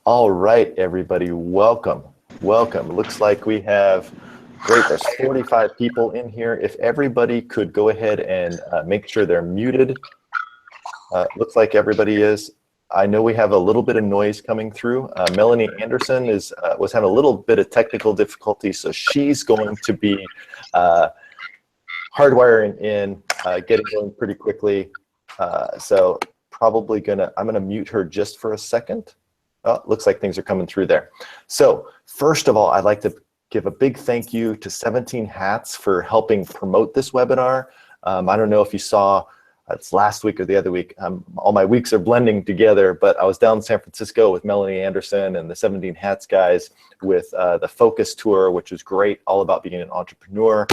All right, everybody, welcome. Welcome. Looks like we have, great, there's 45 people in here. If everybody could go ahead and make sure they're muted. Looks like everybody is. I know we have a little bit of noise coming through. Melanie Anderson was having a little bit of technical difficulty, so she's going to be hardwiring in, getting going pretty quickly. So probably I'm gonna mute her just for a second. Oh, looks like things are coming through there. So first of all, I'd like to give a big thank you to 17 Hats for helping promote this webinar. I don't know if you saw, it's last week or the other week, all my weeks are blending together, but I was down in San Francisco with Melanie Anderson and the 17 Hats guys with the Focus Tour, which is great, all about being an entrepreneur.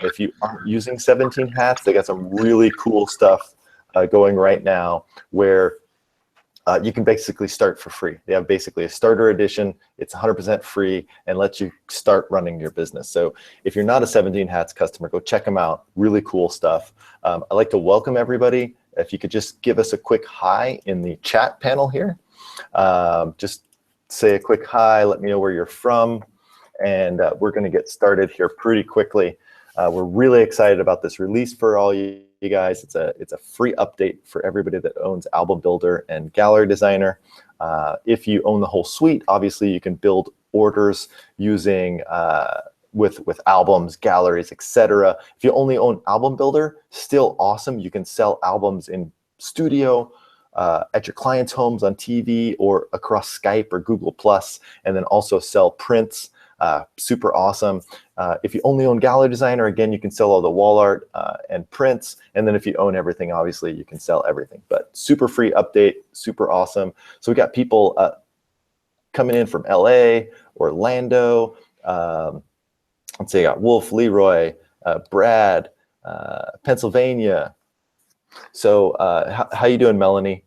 If you aren't using 17 Hats, they got some really cool stuff going right now where you can basically start for free. They have basically a starter edition. It's 100% free and lets you start running your business. So if you're not a 17 Hats customer, go check them out. Really cool stuff. I'd like to welcome everybody. If you could just give us a quick hi in the chat panel here. Just say a quick hi, let me know where you're from, and we're gonna get started here pretty quickly. We're really excited about this release for all you guys. It's a free update for everybody that owns Album Builder and Gallery Designer. If you own the whole suite, obviously you can build orders using with albums, galleries, etc. If you only own Album Builder, still awesome. You can sell albums in studio, at your clients' homes, on TV, or across Skype or Google+, and then also sell prints. Super awesome. If you only own Gallery Designer, again, you can sell all the wall art and prints. And then if you own everything, obviously, you can sell everything. But super free update, super awesome. So we got people coming in from LA, Orlando, let's see, Wolf, Leroy, Brad, Pennsylvania. So how you doing, Melanie?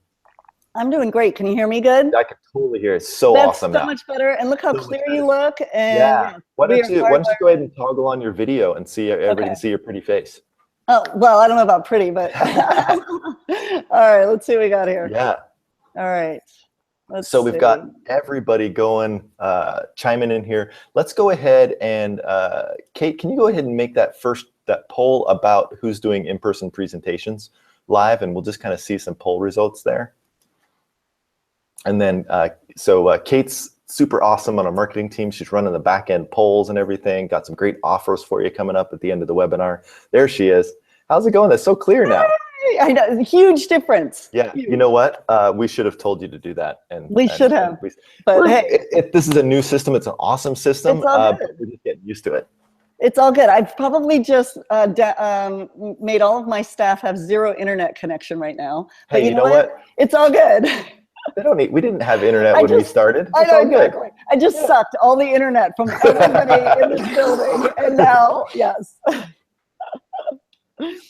I'm doing great. Can you hear me good? I can totally hear it. It's so That's awesome so now. much better. And look how clear you look. And yeah. Why don't you go ahead and toggle on your video and see everybody can see your pretty face? Oh, well, I don't know about pretty, but all right, let's see what we got here. Yeah. All right. So we've got everybody going, chiming in here. Let's go ahead and Kate, can you go ahead and make that poll about who's doing in-person presentations live, and we'll just kind of see some poll results there. And then, Kate's super awesome on our marketing team. She's running the back end polls and everything. Got some great offers for you coming up at the end of the webinar. There she is. How's it going? That's so clear now. I know, huge difference. Yeah, huge. You know what? We should have told you to do that. We should have. But hey, this is a new system. It's an awesome system. But we're just getting used to it. It's all good. I've probably just made all of my staff have zero internet connection right now. But hey, you know what? It's all good. We didn't have internet when we started. I know, exactly. I just sucked all the internet from everybody in this building, and now, yes.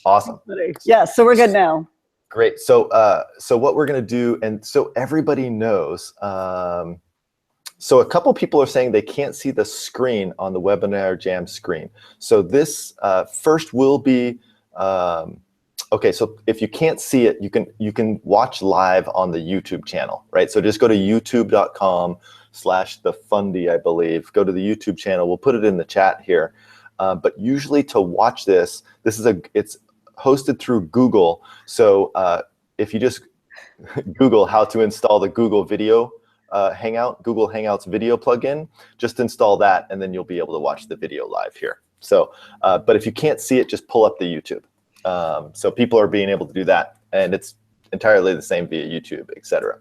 Awesome. Yes, so we're good now. Great. So, what we're going to do, and so everybody knows. So a couple people are saying they can't see the screen on the Webinar Jam screen. So this first will be. Okay, so if you can't see it, you can watch live on the YouTube channel, right? So just go to youtube.com/thefundy, I believe. Go to the YouTube channel. We'll put it in the chat here. But usually to watch this it's hosted through Google. So if you just Google how to install the Google Video Google Hangouts video plugin, just install that, and then you'll be able to watch the video live here. So, but if you can't see it, just pull up the YouTube. So people are being able to do that, and it's entirely the same via YouTube, etc.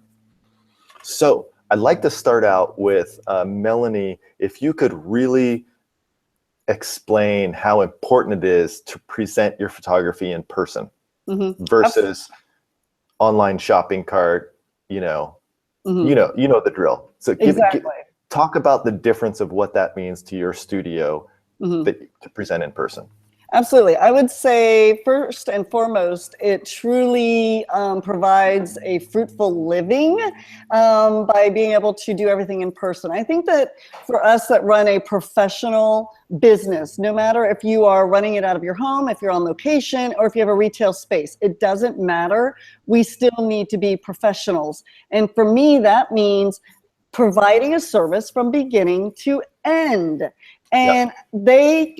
So I'd like to start out with Melanie, if you could really explain how important it is to present your photography in person versus online shopping cart, you know the drill. So talk about the difference of what that means to your studio to present in person. Absolutely. I would say first and foremost, it truly provides a fruitful living by being able to do everything in person. I think that for us that run a professional business, no matter if you are running it out of your home, if you're on location, or if you have a retail space, it doesn't matter. We still need to be professionals. And for me, that means providing a service from beginning to end. And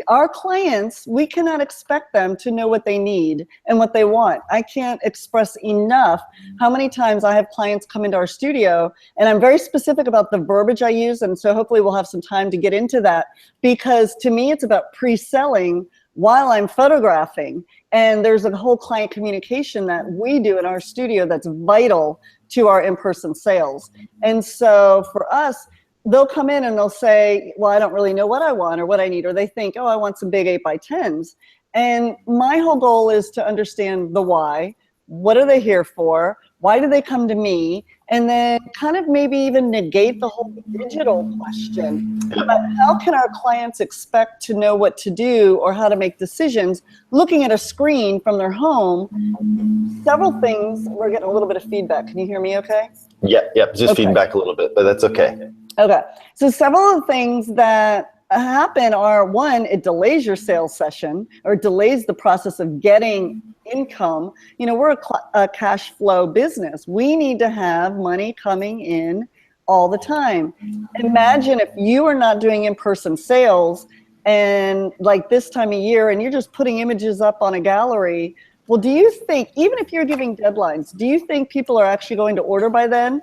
our clients, we cannot expect them to know what they need and what they want. I can't express enough how many times I have clients come into our studio, and I'm very specific about the verbiage I use, and so hopefully we'll have some time to get into that, because to me it's about pre-selling while I'm photographing. And there's a whole client communication that we do in our studio that's vital to our in-person sales. And so for us, they'll come in and they'll say, well, I don't really know what I want or what I need. Or they think, oh, I want some big 8x10s. And my whole goal is to understand the why. What are they here for? Why do they come to me? And then kind of maybe even negate the whole digital question. But how can our clients expect to know what to do or how to make decisions looking at a screen from their home? Several things. We're getting a little bit of feedback. Can you hear me okay? Yeah, just feedback a little bit, but that's okay. Okay, so several of the things that happen are, one, it delays your sales session or delays the process of getting income. You know, we're a cash flow business. We need to have money coming in all the time. Imagine if you are not doing in-person sales and like this time of year and you're just putting images up on a gallery. Well, do you think, even if you're giving deadlines, do you think people are actually going to order by then?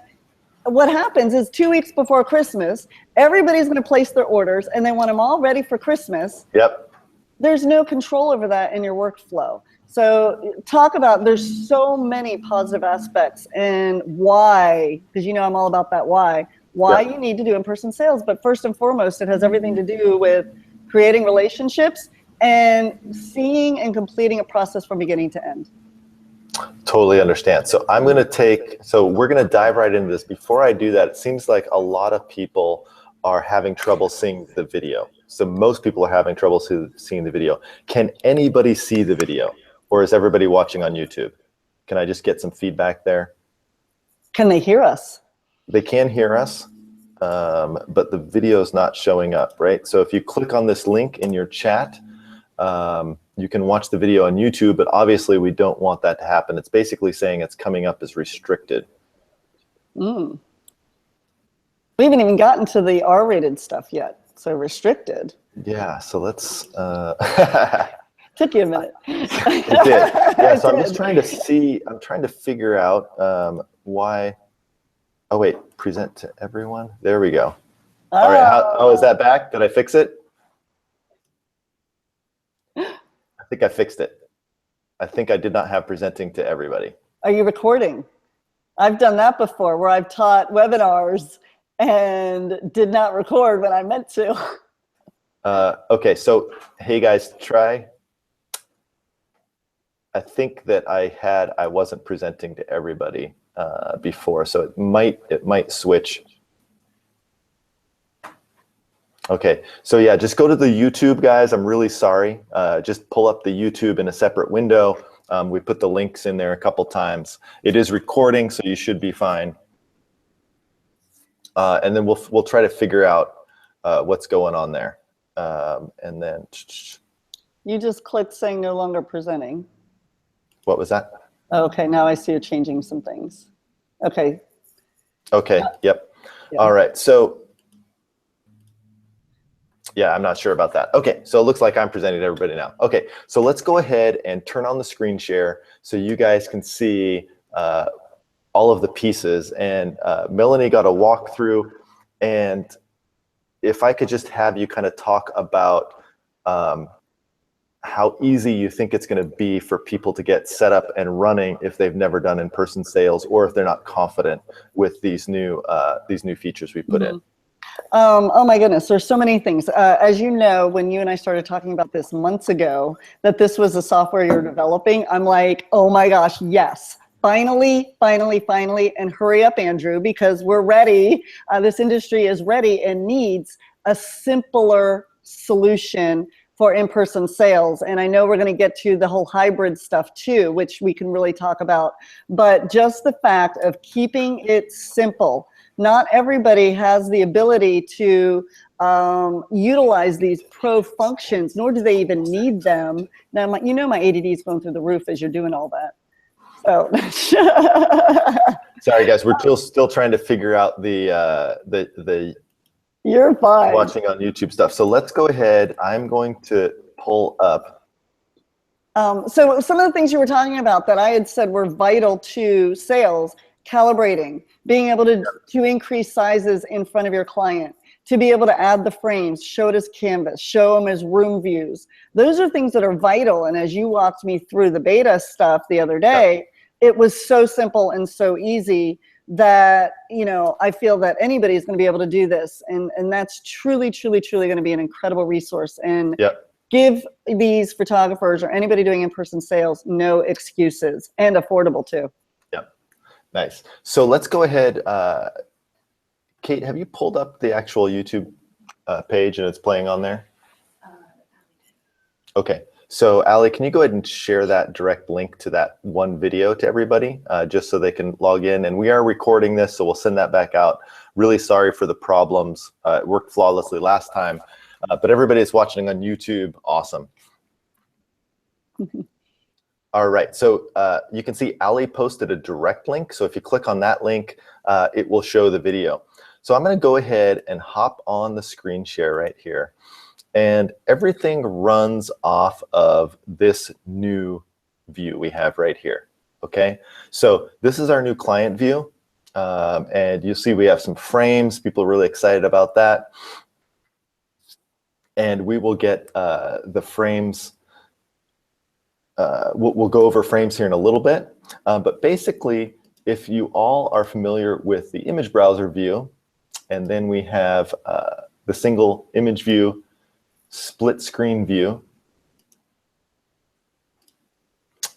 What happens is 2 weeks before Christmas, everybody's going to place their orders and they want them all ready for Christmas. Yep. There's no control over that in your workflow. So talk about, there's so many positive aspects and why, because you know I'm all about that why you need to do in-person sales. But first and foremost, it has everything to do with creating relationships and seeing and completing a process from beginning to end. Totally understand. So we're going to dive right into this. Before I do that, it seems like a lot of people are having trouble seeing the video. So most people are having trouble seeing the video. Can anybody see the video, or is everybody watching on YouTube? Can I just get some feedback there? Can they hear us? They can hear us, but the video is not showing up, right? So if you click on this link in your chat, you can watch the video on YouTube, but obviously we don't want that to happen. It's basically saying it's coming up as restricted. We haven't even gotten to the R-rated stuff yet, so restricted. Yeah, so let's... Took you a minute. It did. Yeah, so I'm just trying to see, I'm trying to figure out why... Oh wait, present to everyone? There we go. All right, is that back? Did I fix it? I think I fixed it. I think I did not have presenting to everybody. Are you recording? I've done that before where I've taught webinars and did not record when I meant to. Okay, so hey guys, try. I think that I wasn't presenting to everybody before, so it might switch. Okay, so yeah, just go to the YouTube, guys. I'm really sorry. Just pull up the YouTube in a separate window. We put the links in there a couple times. It is recording, so you should be fine. And then we'll try to figure out what's going on there. And then you just clicked saying no longer presenting. What was that? Okay, now I see you're changing some things. Okay. Okay. Yep. Yeah. All right. So. Yeah, I'm not sure about that. Okay, so it looks like I'm presenting to everybody now. Okay, so let's go ahead and turn on the screen share so you guys can see all of the pieces. And Melanie got a walkthrough. And if I could just have you kind of talk about how easy you think it's going to be for people to get set up and running if they've never done in-person sales, or if they're not confident with these new features we put in. Oh my goodness, there's so many things. As you know, when you and I started talking about this months ago, that this was the software you're developing, I'm like, oh my gosh, yes. Finally, and hurry up, Andrew, because we're ready. This industry is ready and needs a simpler solution for in-person sales. And I know we're going to get to the whole hybrid stuff too, which we can really talk about. But just the fact of keeping it simple. Not everybody has the ability to utilize these pro functions, nor do they even need them. Now, you know my ADD is going through the roof as you're doing all that. So, Sorry, guys, we're still trying to figure out the You're fine. watching on YouTube stuff. So let's go ahead. I'm going to pull up. So some of the things you were talking about that I had said were vital to sales, calibrating, being able to increase sizes in front of your client, to be able to add the frames, show it as canvas, show them as room views. Those are things that are vital. And as you walked me through the beta stuff the other day, it was so simple and so easy that, you know, I feel that anybody is going to be able to do this. And that's truly, truly, truly going to be an incredible resource. And give these photographers or anybody doing in-person sales no excuses, and affordable too. Yeah, nice. So let's go ahead. Kate, have you pulled up the actual YouTube page and it's playing on there? Okay. So Ali, can you go ahead and share that direct link to that one video to everybody, just so they can log in? And we are recording this, so we'll send that back out. Really sorry for the problems. It worked flawlessly last time, but everybody that's watching on YouTube, awesome. All right, so you can see Ali posted a direct link. So if you click on that link, it will show the video. So I'm going to go ahead and hop on the screen share right here. And everything runs off of this new view we have right here. Okay, so this is our new client view. And you see we have some frames. People are really excited about that. And we will get the frames. We'll go over frames here in a little bit. But basically, if you all are familiar with the image browser view, and then we have the single image view, split screen view,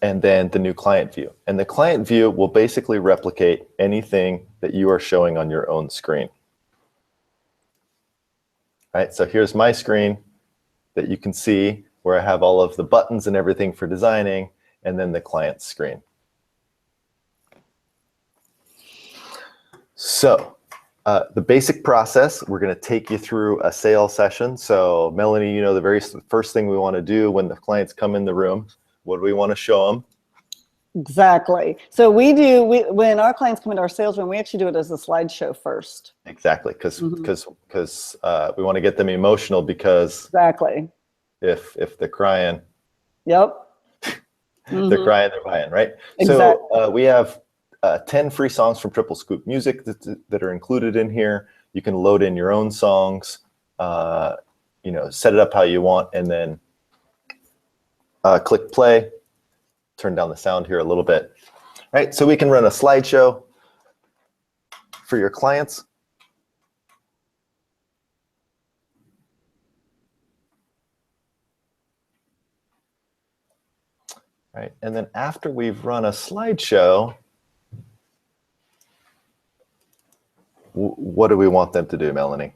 and then the new client view. And the client view will basically replicate anything that you are showing on your own screen. All right, so here's my screen that you can see where I have all of the buttons and everything for designing, and then the client screen. So the basic process, we're going to take you through a sales session. So Melanie, you know, the very first thing we want to do when the clients come in the room, what do we want to show them? Exactly. So when our clients come into our sales room, we actually do it as a slideshow first. Exactly, because we want to get them emotional, because if they're crying, they're crying, they're buying, right? Exactly. So we have 10 free songs from Triple Scoop Music that are included in here. You can load in your own songs, you know, set it up how you want, and then click play. Turn down the sound here a little bit. Right, so we can run a slideshow for your clients. Right, and then after we've run a slideshow, what do we want them to do, Melanie?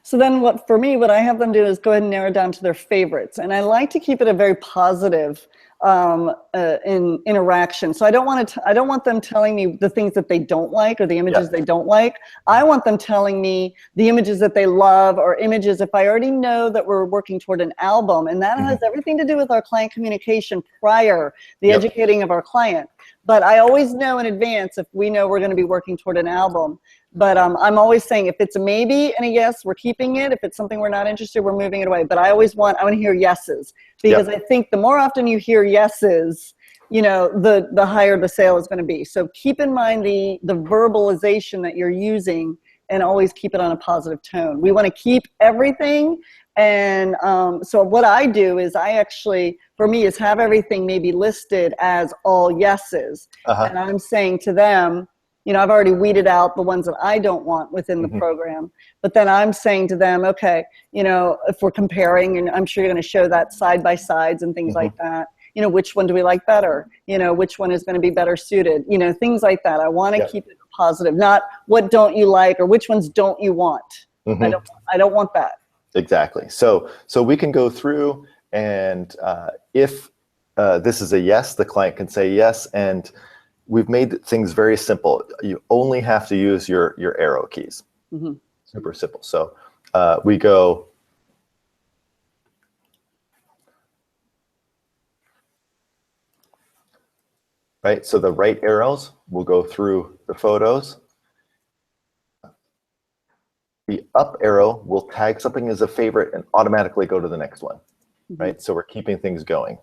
So then what I have them do is go ahead and narrow down to their favorites. And I like to keep it a very positive interaction. So I don't want them telling me the things that they don't like or the images they don't like. I want them telling me the images that they love, or images, if I already know that we're working toward an album, and that has everything to do with our client communication prior, the educating of our client. But I always know in advance if we know we're going to be working toward an album. But I'm always saying, if it's a maybe and a yes, we're keeping it. If it's something we're not interested, we're moving it away. But I want to hear yeses, because I think the more often you hear yeses, you know, the higher the sale is going to be. So keep in mind the verbalization that you're using, and always keep it on a positive tone. We want to keep everything. And so what I do is for me, is have everything maybe listed as all yeses. And I'm saying to them, you know, I've already weeded out the ones that I don't want within the program. But then I'm saying to them, okay, you know, if we're comparing, and I'm sure you're going to show that side by sides and things like that, you know, which one do we like better? You know, which one is going to be better suited? You know, things like that. I want to keep it positive, not what don't you like or which ones don't you want. I don't want that. Exactly. So we can go through, and if this is a yes, the client can say yes, and we've made things very simple. You only have to use your arrow keys. Super simple. So we go right? So the right arrows will go through the photos. The up arrow will tag something as a favorite and automatically go to the next one, right? So we're keeping things going.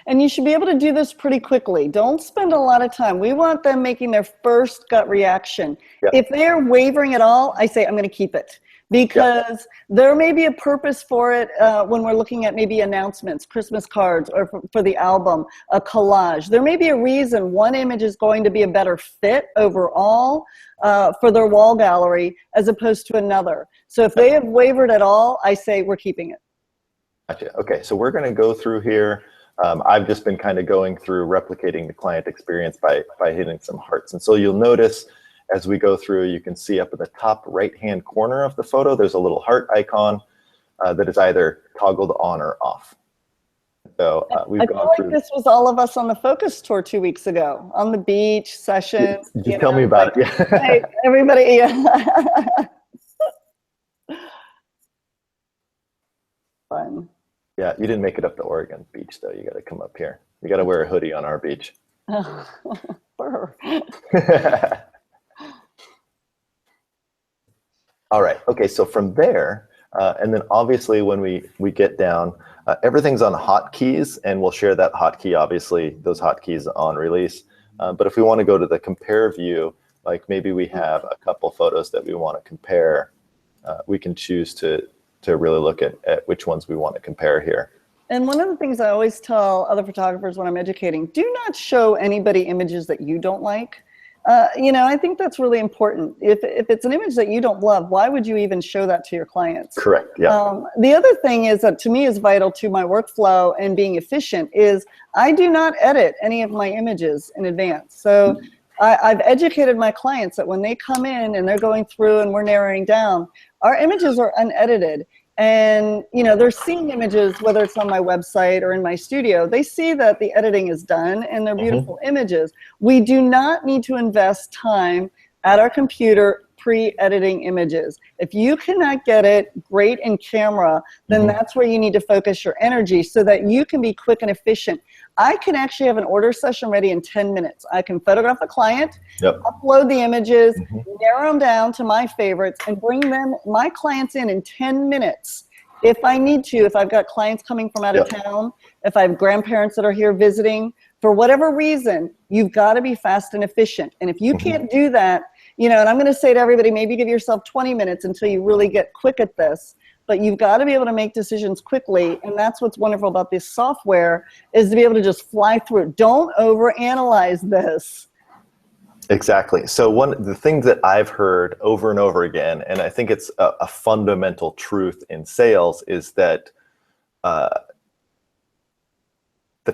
And you should be able to do this pretty quickly. Don't spend a lot of time. We want them making their first gut reaction. Yep. If they're wavering at all, I say, I'm going to keep it. Because there may be a purpose for it when we're looking at maybe announcements, Christmas cards, or for the album, a collage. There may be a reason one image is going to be a better fit overall for their wall gallery as opposed to another. So if they have wavered at all, I say we're keeping it. Gotcha. Okay, so we're going to go through here. I've just been kind of going through replicating the client experience by hitting some hearts. And so you'll notice as we go through, you can see up in the top right-hand corner of the photo, there's a little heart icon that is either toggled on or off. So we've gone through. This was all of us on the focus tour 2 weeks ago, on the beach sessions. Just tell me about it. Yeah. Hey, everybody. Fun. Yeah, you didn't make it up to Oregon Beach, though. You got to come up here. You got to wear a hoodie on our beach. All right. Okay. So from there, and then obviously when we get down, everything's on hotkeys, and we'll share that hotkey, obviously, those hotkeys on release. But if we want to go to the compare view, like maybe we have a couple photos that we want to compare, we can choose to really look at which ones we want to compare here. And one of the things I always tell other photographers when I'm educating, do not show anybody images that you don't like. I think that's really important. If it's an image that you don't love, why would you even show that to your clients? Correct, yeah. The other thing is that to me is vital to my workflow and being efficient is I do not edit any of my images in advance. So I've educated my clients that when they come in and they're going through and we're narrowing down, our images are unedited. And, they're seeing images, whether it's on my website or in my studio, they see that the editing is done and they're beautiful images. We do not need to invest time at our computer pre-editing images. If you cannot get it great in camera, then that's where you need to focus your energy so that you can be quick and efficient. I can actually have an order session ready in 10 minutes. I can photograph a client, upload the images, narrow them down to my favorites, and bring my clients in 10 minutes. If I need to, if I've got clients coming from out of town, if I have grandparents that are here visiting, for whatever reason, you've got to be fast and efficient. And if you can't do that, and I'm going to say to everybody, maybe give yourself 20 minutes until you really get quick at this. But you've got to be able to make decisions quickly. And that's what's wonderful about this software is to be able to just fly through it. Don't overanalyze this. Exactly. So one of the things that I've heard over and over again, and I think it's a fundamental truth in sales, is that the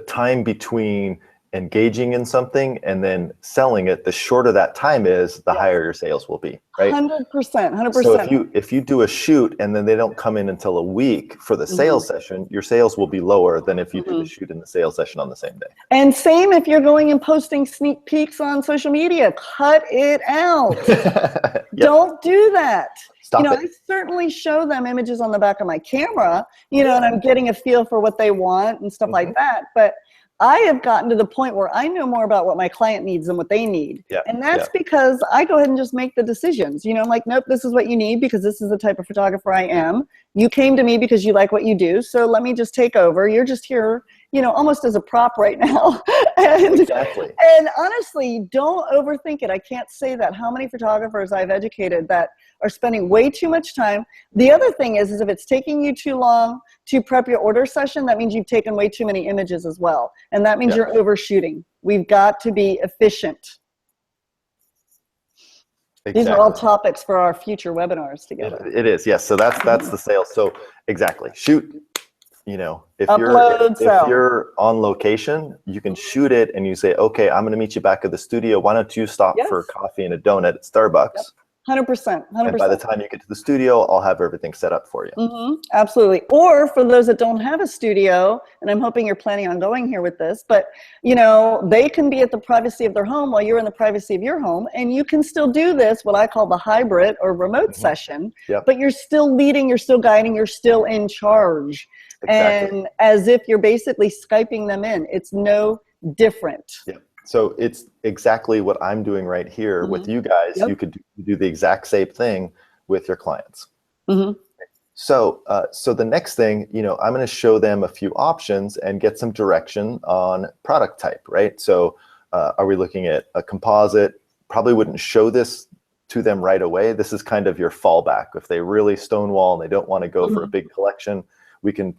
time between engaging in something and then selling it, the shorter that time is, the higher your sales will be, right? 100%. So if you do a shoot and then they don't come in until a week for the sales session, your sales will be lower than if you do the shoot and the sales session on the same day. And same if you're going and posting sneak peeks on social media, cut it out. Don't do that. Stop it. I certainly show them images on the back of my camera, and I'm getting a feel for what they want and stuff like that. But I have gotten to the point where I know more about what my client needs than what they need. And that's because I go ahead and just make the decisions. I'm like, nope, this is what you need because this is the type of photographer I am. You came to me because you like what you do. So let me just take over. You're just here, almost as a prop right now. Exactly. And honestly, don't overthink it. I can't say that. How many photographers I've educated that are spending way too much time. The other thing is if it's taking you too long to prep your order session, that means you've taken way too many images as well. And that means you're overshooting. We've got to be efficient. Exactly. These are all topics for our future webinars together. It is, yes. So that's the sales. So exactly. Shoot, if you're on location, you can shoot it and you say, okay, I'm going to meet you back at the studio. Why don't you stop for coffee and a donut at Starbucks? 100%. And by the time you get to the studio, I'll have everything set up for you. Absolutely. Or for those that don't have a studio, and I'm hoping you're planning on going here with this, but they can be at the privacy of their home while you're in the privacy of your home, and you can still do this, what I call the hybrid or remote session, but you're still leading, you're still guiding, you're still in charge. Exactly. And as if you're basically Skyping them in. It's no different. So it's exactly what I'm doing right here with you guys. Yep. You could do the exact same thing with your clients. Mm-hmm. So, so the next thing, I'm going to show them a few options and get some direction on product type, right? So, are we looking at a composite? Probably wouldn't show this to them right away. This is kind of your fallback. If they really stonewall and they don't want to go for a big collection, we can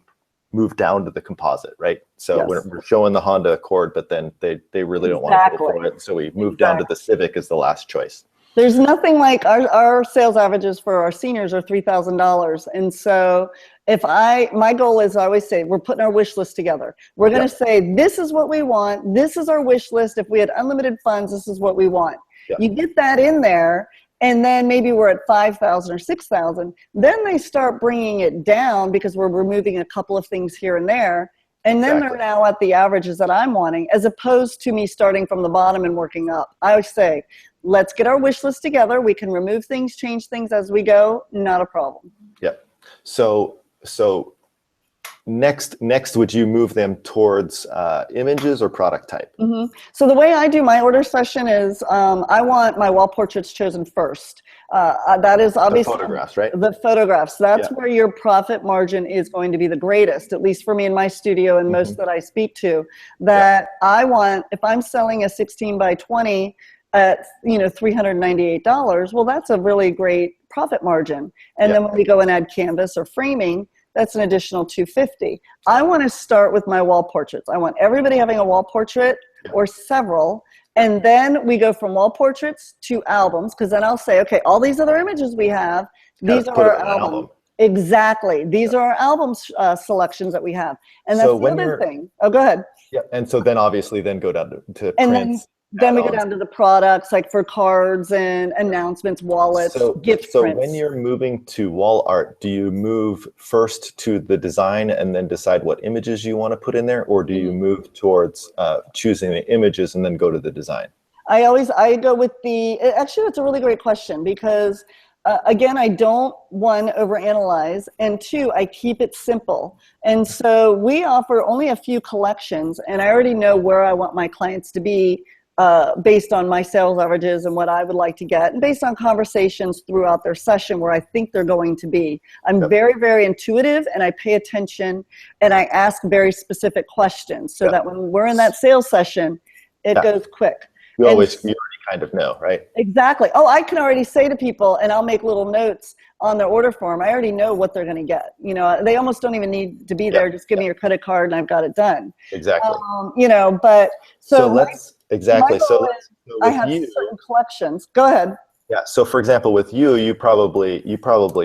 move down to the composite, right? So we're showing the Honda Accord, but then they really don't want to go for it. So we move down to the Civic as the last choice. There's nothing like our sales averages for our seniors are $3,000. And so my goal is, I always say, we're putting our wish list together. We're going to say, this is what we want. This is our wish list. If we had unlimited funds, this is what we want. You get that in there. And then maybe we're at 5,000 or 6,000. Then they start bringing it down because we're removing a couple of things here and there. And then they're now at the averages that I'm wanting, as opposed to me starting from the bottom and working up. I always say, let's get our wish list together. We can remove things, change things as we go. Not a problem. Yep. So next, would you move them towards images or product type? So the way I do my order session is I want my wall portraits chosen first. That is obviously the photographs, right? The photographs. That's where your profit margin is going to be the greatest, at least for me in my studio and most that I speak to. That I want, if I'm selling a 16 by 20 at $398, well, that's a really great profit margin. And then when we go and add canvas or framing, that's an additional $250. I want to start with my wall portraits. I want everybody having a wall portrait or several. And then we go from wall portraits to albums, because then I'll say, okay, all these other images we have, these are our album. Exactly. These are our album selections that we have. And that's the other thing. Oh, go ahead. Yeah. And so then obviously then go down to and prints. Then we go down to the products, like for cards and announcements, wallets, gift prints. So when you're moving to wall art, do you move first to the design and then decide what images you want to put in there? Or do you move towards choosing the images and then go to the design? I go with actually, that's a really great question because again, I don't, one, overanalyze, and two, I keep it simple. And so we offer only a few collections, and I already know where I want my clients to be based on my sales averages and what I would like to get, and based on conversations throughout their session where I think they're going to be. I'm very, very intuitive, and I pay attention, and I ask very specific questions so that when we're in that sales session, it goes quick. You already kind of know, right? Exactly. Oh, I can already say to people, and I'll make little notes on their order form. I already know what they're going to get. They almost don't even need to be there. Just give me your credit card, and I've got it done. Exactly. But so let's exactly. So I have certain collections. Go ahead. Yeah. So for example, with you probably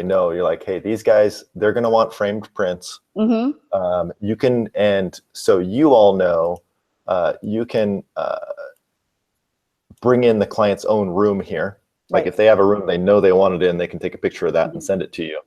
know, you're like, hey, these guys, they're going to want framed prints. You can, and so you all know, you can bring in the client's own room here. Like if they have a room they know they want it in, they can take a picture of that and send it to you.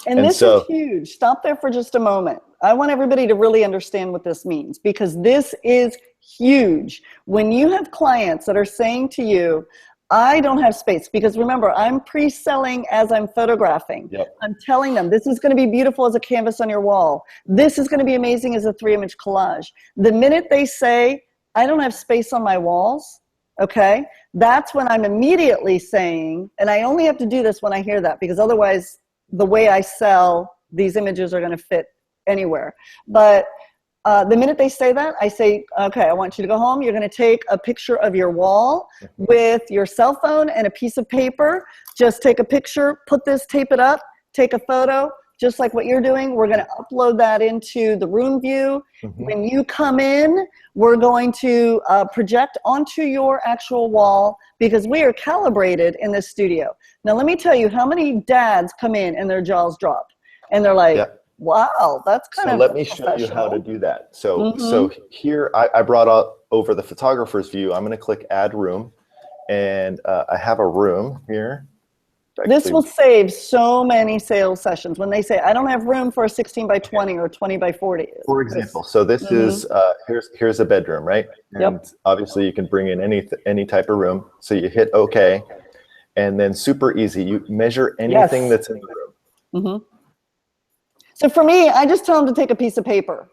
And this is huge. Stop there for just a moment. I want everybody to really understand what this means, because this is huge. When you have clients that are saying to you, I don't have space, because remember, I'm pre-selling as I'm photographing. I'm telling them this is going to be beautiful as a canvas on your wall. This is going to be amazing as a 3-image collage. The minute they say, I don't have space on my walls, okay, that's when I'm immediately saying, and I only have to do this when I hear that, because otherwise the way I sell, these images are going to fit anywhere. But the minute they say that, I say, okay, I want you to go home. You're going to take a picture of your wall with your cell phone and a piece of paper. Just take a picture, tape it up, take a photo, just like what you're doing. We're going to upload that into the room view. When you come in, we're going to project onto your actual wall, because we are calibrated in this studio. Now, let me tell you how many dads come in and their jaws drop. And they're like, wow, that's kind of let me show you how to do that. So here, I brought over the photographer's view. I'm going to click Add Room. And I have a room here. This will save so many sales sessions when they say, I don't have room for a 16 by 20 or 20 by 40. For example, so this is, here's a bedroom, right? And obviously you can bring in any type of room. So you hit OK, and then super easy. You measure anything that's in the room. So for me, I just tell them to take a piece of paper.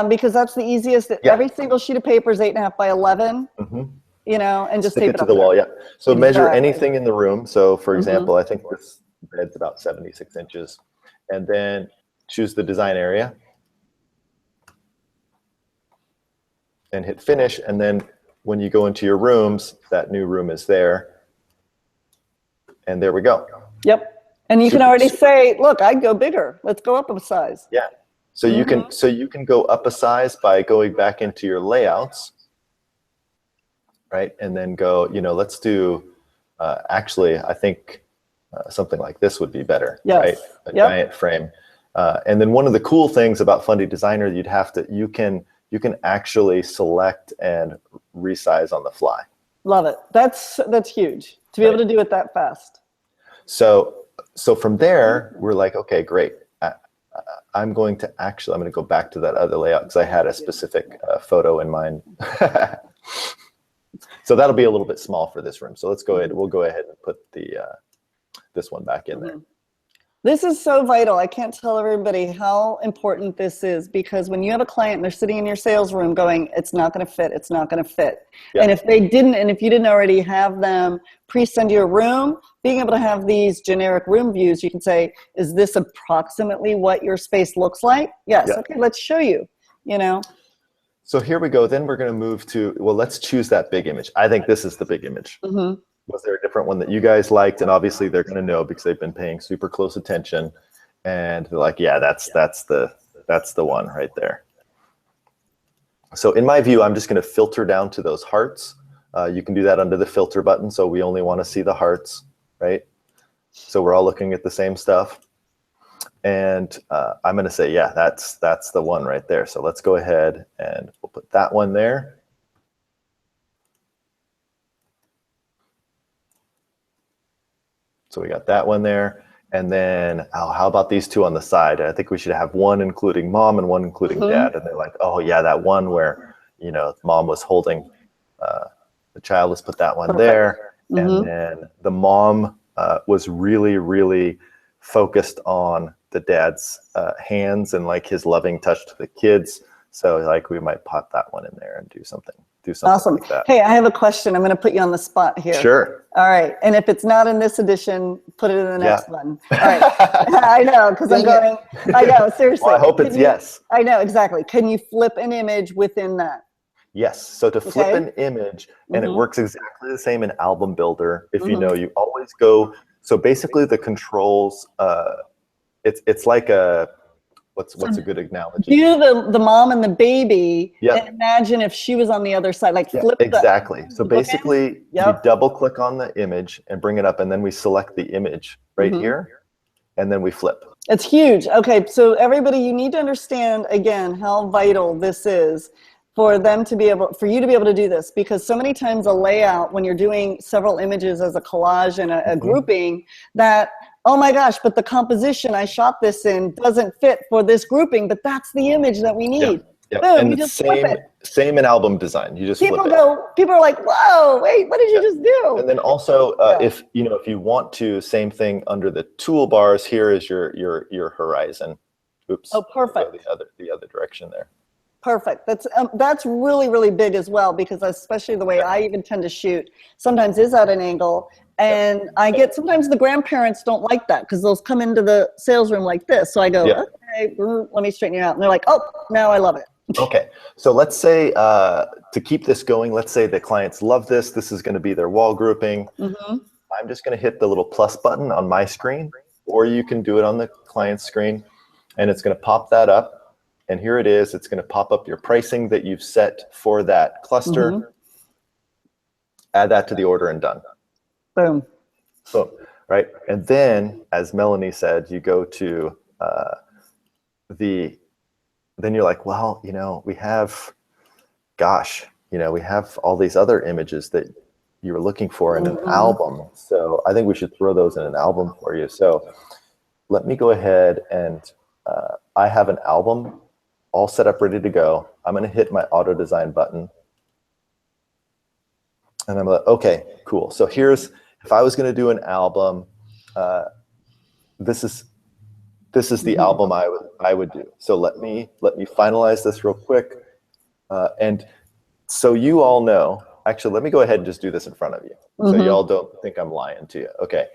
because that's the easiest. Every single sheet of paper is 8.5 by 11. You know, and just stick tape it it to up the there. wall. Yeah. So measure Exactly. anything in the room. So for example, I think this bed's about 76 inches, and then choose the design area and hit finish. And then when you go into your rooms, that new room is there. And there we go. Yep. And you can already say, look, I'd go bigger. Let's go up a size. Yeah. So you can go up a size by going back into your layouts, right? And then go, you know, let's do, actually, I think something like this would be better, right? A giant frame. And then one of the cool things about Fundy Designer, you can actually select and resize on the fly. Love it. That's huge to be able to do it that fast. So from there, we're like, okay, great. I'm going to go back to that other layout because I had a specific photo in mind. So that'll be a little bit small for this room. So let's go ahead. We'll go ahead and put this one back in there. This is so vital. I can't tell everybody how important this is, because when you have a client and they're sitting in your sales room going, it's not going to fit, it's not going to fit. And if they didn't, and if you didn't already have them pre-send you a room, being able to have these generic room views, you can say, is this approximately what your space looks like? Yes. Okay, let's show you, you know. So here we go. Then we're going to move to, well, let's choose that big image. I think this is the big image. Was there a different one that you guys liked? And obviously they're going to know because they've been paying super close attention. And they're like, yeah, that's the one right there. So in my view, I'm just going to filter down to those hearts. You can do that under the filter button. So we only want to see the hearts, right? So we're all looking at the same stuff. And I'm going to say, yeah, that's the one right there. So let's go ahead and we'll put that one there. So we got that one there. And then, how about these two on the side? I think we should have one including mom and one including dad. And they're like, oh, yeah, that one where, you know, mom was holding the child. Let's put that one there. And then the mom was really, really focused on the dad's hands and like his loving touch to the kids. So like we might pop that one in there and do something awesome. like that. Hey, I have a question. I'm going to put you on the spot here. Sure. All right. And if it's not in this edition, put it in the next one. All right. I know, because I'm going, I know, seriously. Well, I hope it's yes. I know, exactly. Can you flip an image within that? Yes. So to flip an image, and it works exactly the same in Album Builder. If you know, you always go, so basically the controls, it's like a, what's a good analogy? Do the mom and the baby, and imagine if she was on the other side, like flip exactly. So basically, you double click on the image and bring it up, and then we select the image right here, and then we flip. It's huge. Okay, so everybody, you need to understand again how vital this is for them to be able, for you to be able to do this, because so many times a layout, when you're doing several images as a collage and a grouping, that, oh my gosh, but the composition I shot this in doesn't fit for this grouping, but that's the image that we need. Boom, and you just flip it. Same in album design. You just flip it. People are like, whoa, wait, what did you just do? And then also, if you want to, same thing under the toolbars. Here is your horizon. Oops. Oh, perfect. Go the other direction there. Perfect. That's really, really big as well, because especially the way I even tend to shoot sometimes is at an angle. And I get, sometimes the grandparents don't like that because they'll come into the sales room like this. So I go, okay, let me straighten you out. And they're like, oh, now I love it. Okay. So let's say, to keep this going, let's say the clients love this. This is going to be their wall grouping. I'm just going to hit the little plus button on my screen, or you can do it on the client's screen, and it's going to pop that up. And here it is. It's going to pop up your pricing that you've set for that cluster. Add that to the order and done. Boom. Boom. Right. And then, as Melanie said, you go to then you're like, well, we have, we have all these other images that you were looking for in an album. So I think we should throw those in an album for you. So let me go ahead and I have an album all set up, ready to go. I'm going to hit my auto design button. And I'm like, okay, cool. So here's, if I was going to do an album, this is this is the album I would do. So let me finalize this real quick. And so you all know, actually, let me go ahead and just do this in front of you. So y'all don't think I'm lying to you. Okay.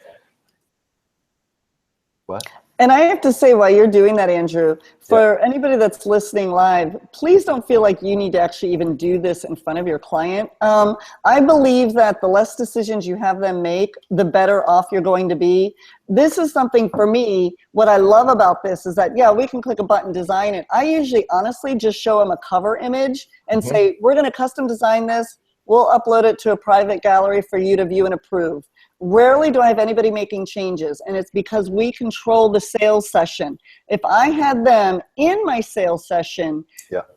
What? And I have to say, while you're doing that, Andrew, for anybody that's listening live, please don't feel like you need to actually even do this in front of your client. I believe that the less decisions you have them make, the better off you're going to be. This is something for me, what I love about this is that, yeah, we can click a button, design it. I usually, honestly, just show them a cover image and say, we're going to custom design this. We'll upload it to a private gallery for you to view and approve. Rarely do I have anybody making changes, and it's because we control the sales session. If I had them in my sales session,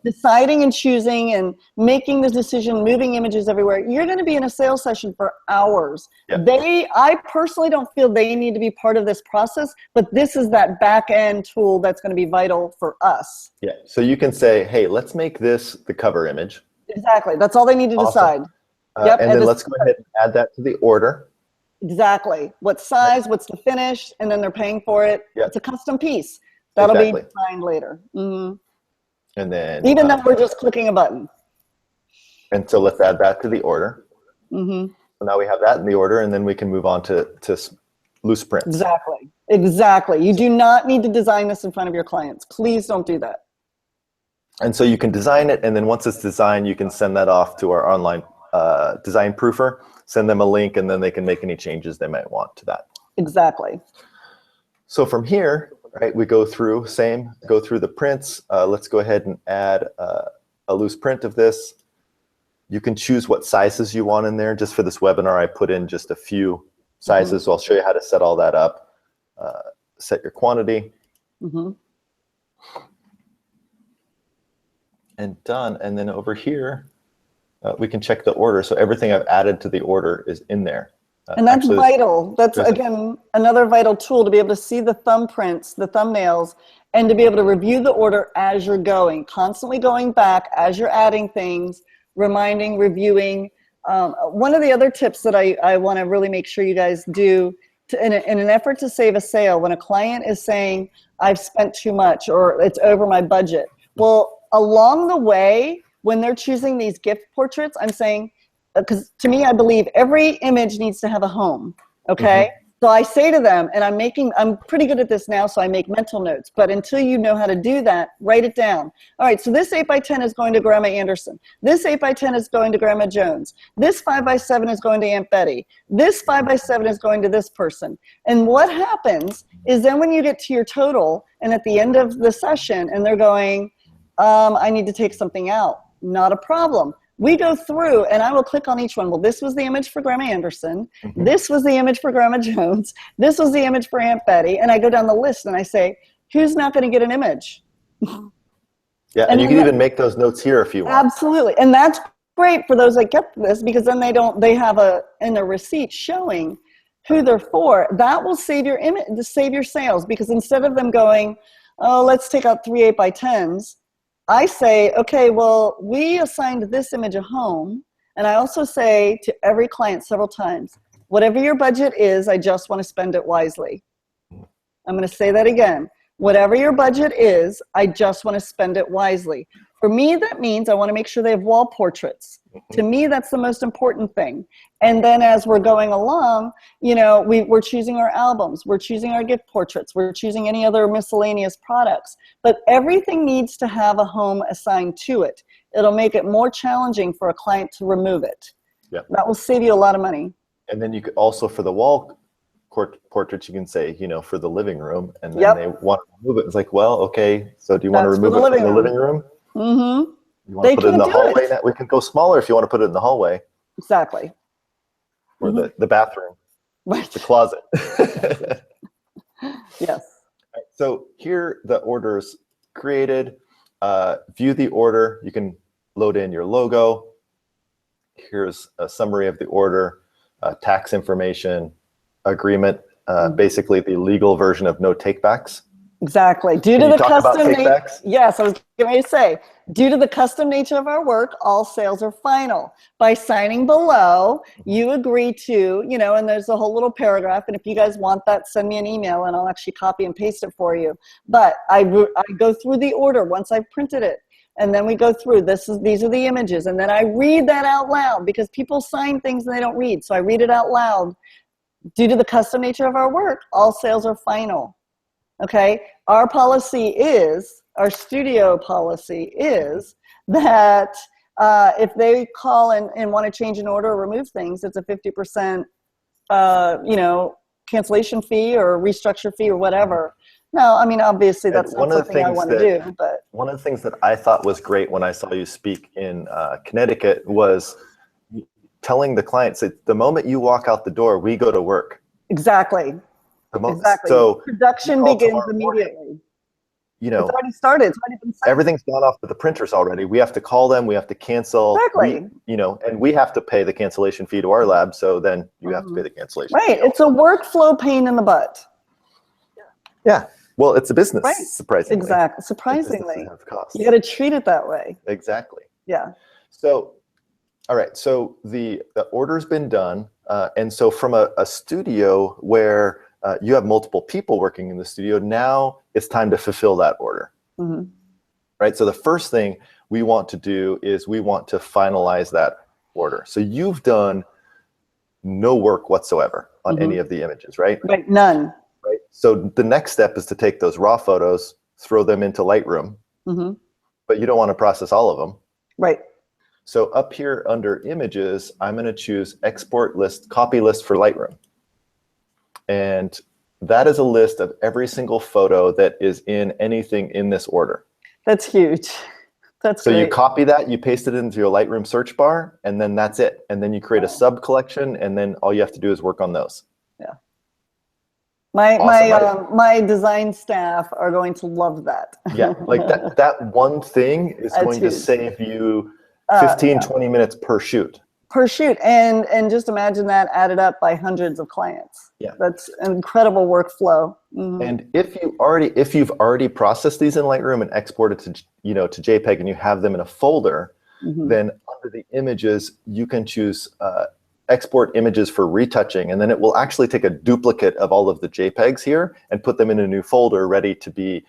deciding and choosing and making the decision, moving images everywhere, you're going to be in a sales session for hours. I personally don't feel they need to be part of this process, but this is that back end tool that's going to be vital for us. Yeah. So you can say, hey, let's make this the cover image. Exactly. That's all they need to decide. And then let's go ahead and add that to the order. Exactly. What size, what's the finish, and then they're paying for it. It's a custom piece. That'll be designed later. And then even though we're just clicking a button. And so let's add that to the order. So now we have that in the order, and then we can move on to loose prints. Exactly. Exactly. You do not need to design this in front of your clients. Please don't do that. And so you can design it, and then once it's designed, you can send that off to our online design proofer, send them a link, and then they can make any changes they might want to that. Exactly. So from here, right, we go through the prints. Let's go ahead and add a loose print of this. You can choose what sizes you want in there. Just for this webinar, I put in just a few sizes, so I'll show you how to set all that up. Set your quantity. And done. And then over here, we can check the order. So everything I've added to the order is in there. And that's vital. That's, again, another vital tool to be able to see the thumbprints, the thumbnails, and to be able to review the order as you're going, constantly going back as you're adding things, reminding, reviewing. One of the other tips that I want to really make sure you guys do in an effort to save a sale, when a client is saying, I've spent too much or it's over my budget. Well, along the way, when they're choosing these gift portraits, I'm saying, because to me, I believe every image needs to have a home, okay? So I say to them, and I'm pretty good at this now, so I make mental notes, but until you know how to do that, write it down. All right, so this 8x10 is going to Grandma Anderson. This 8x10 is going to Grandma Jones. This 5x7 is going to Aunt Betty. This 5x7 is going to this person. And what happens is then when you get to your total, and at the end of the session, and they're going, I need to take something out. Not a problem. We go through and I will click on each one. Well, this was the image for Grandma Anderson. This was the image for Grandma Jones. This was the image for Aunt Betty. And I go down the list and I say, who's not going to get an image? And you can even make those notes here if you want. Absolutely. And that's great for those that get this, because then they have in their receipt showing who they're for. That will save your image, save your sales, because instead of them going, oh, let's take out 3 8x10s, I say, okay, well, we assigned this image a home. And I also say to every client several times, whatever your budget is, I just want to spend it wisely. I'm going to say that again. Whatever your budget is, I just want to spend it wisely. For me, that means I want to make sure they have wall portraits. To me, that's the most important thing. And then as we're going along, you know, we're choosing our albums, we're choosing our gift portraits, we're choosing any other miscellaneous products. But everything needs to have a home assigned to it. It'll make it more challenging for a client to remove it. That will save you a lot of money. And then you could also, for the wall portraits, you can say, you know, for the living room, and then they want to remove it. It's like, well, okay, so do you want to remove it from the living room? You want to put it in the hallway? We can go smaller if you want to put it in the hallway. Exactly. Or the bathroom. Right. The closet. Yes. So here the order's created. View the order. You can load in your logo. Here's a summary of the order, tax information, agreement, basically the legal version of no takebacks. Exactly. Due Can to you the talk about custom takebacks? yes, I was going to say, due to the custom nature of our work, all sales are final. By signing below, you agree to, you know, and there's a whole little paragraph. And if you guys want that, send me an email and I'll actually copy and paste it for you. But I go through the order once I've printed it. And then we go through, these are the images. And then I read that out loud because people sign things and they don't read. So I read it out loud. Due to the custom nature of our work, all sales are final. Okay, our policy is, our studio policy is that if they call and want to change an order or remove things, it's a 50% you know, cancellation fee or restructure fee or whatever. No, I mean, obviously that's not something I want to do, but. One of the things that I thought was great when I saw you speak in Connecticut was telling the clients that the moment you walk out the door, we go to work. Exactly. Exactly. So production begins immediately. You know, it's already started. It's already been started. Everything's gone off to the printers already. We have to call them. We have to cancel. Exactly. You know, and we have to pay the cancellation fee to our lab. So then you have to pay the cancellation. Right. Fee it's a workflow pain in the butt. Yeah. Well, it's a business. Right. Surprisingly. Exactly. Surprisingly. Have costs. You got to treat it that way. Exactly. Yeah. So, all right. So the order's been done. And so from a studio where you have multiple people working in the studio, now it's time to fulfill that order. Mm-hmm. Right. So the first thing we want to do is we want to finalize that order. So you've done no work whatsoever on any of the images, right? Right. None. Right. So the next step is to take those raw photos, throw them into Lightroom, but you don't want to process all of them. Right. So up here under images, I'm going to choose export list, copy list for Lightroom. And that is a list of every single photo that is in anything in this order. That's huge. That's so great. You copy that, you paste it into your Lightroom search bar, and then that's it. And then you create a sub collection, and then all you have to do is work on those. Yeah. My design staff are going to love that. Yeah, like that one thing is going to save you 15, 20 minutes per shoot. Per shoot, and just imagine that added up by hundreds of clients. Yeah, that's an incredible workflow. And if you've already processed these in Lightroom and exported to to JPEG, and you have them in a folder, then under the images you can choose export images for retouching, and then it will actually take a duplicate of all of the JPEGs here and put them in a new folder ready to be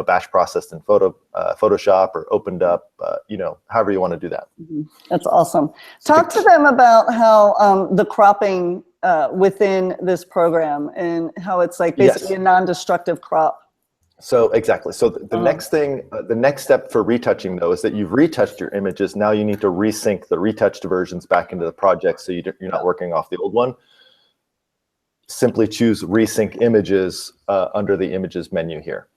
batch processed in Photoshop or opened up, however you want to do that. That's awesome. Talk to them about how the cropping within this program and how it's like basically a non-destructive crop. So exactly. So the next thing, the next step for retouching though is that you've retouched your images. Now you need to resync the retouched versions back into the project so you're not working off the old one. Simply choose resync images under the images menu here.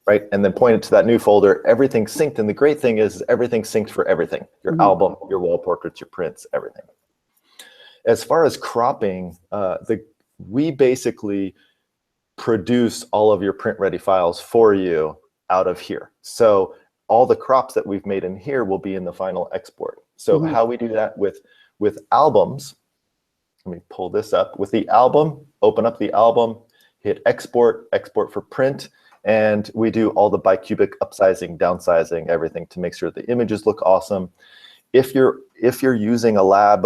Right, and then point it to that new folder. Everything's synced, and the great thing is everything's synced for everything. Your album, your wall portraits, your prints, everything. As far as cropping, we basically produce all of your print-ready files for you out of here. So all the crops that we've made in here will be in the final export. So how we do that with albums, let me pull this up. With the album, open up the album, hit export, export for print, and we do all the bicubic upsizing, downsizing, everything to make sure the images look awesome. If you're using a lab